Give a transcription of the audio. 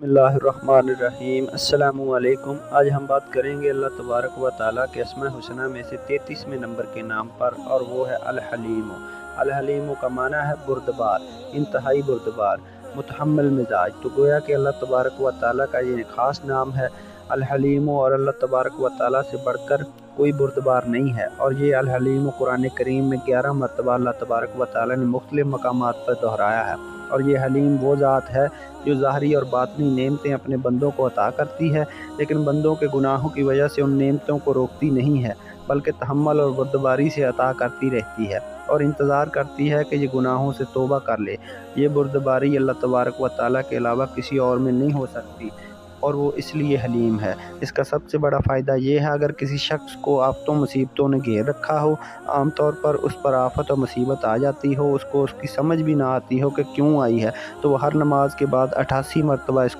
बिस्मिल्लाहिर्रहमानिर्रहीम। अस्सलाम वालेकुम। आज हम बात करेंगे अल्लाह तबारक व तआला के अस्मा हुस्ना में से 33वें नंबर के नाम पर, और वो है अल-हलीम। अल-हलीम का माना है बुर्दबार, इंतहाई बुर्दबार, मुतहम्मिल मिजाज। तो गोया कि अल्लाह तबारक व तआला का ये ख़ास नाम है अल-हलीम, और अल्लाह तबारक व तआला से बढ़कर कोई बुर्दबार नहीं है। और ये अल-हलीम कुरान करीम में 11 मरतबा अल्लाह तबारक व तआला ने मुख्तलिफ़ मकामात पर दोहराया है। और ये हलीम वो ज़ात है जो ज़ाहरी और बातनी नेमतें अपने बंदों को अता करती है, लेकिन बंदों के गुनाहों की वजह से उन नेमतों को रोकती नहीं है, बल्कि तहम्मुल और बुर्दबारी से अता करती रहती है और इंतज़ार करती है कि ये गुनाहों से तौबा कर ले। ये बुर्दबारी अल्लाह तबारक व तआला के अलावा किसी और में नहीं हो सकती, और वो इसलिए हलीम है। इसका सबसे बड़ा फ़ायदा ये है, अगर किसी शख्स को आफ़तों मुसीबतों ने घेर रखा हो, आम तौर पर उस पर आफ़त और मुसीबत आ जाती हो, उसको उसकी समझ भी ना आती हो कि क्यों आई है, तो वो हर नमाज के बाद 88 मरतबा इसको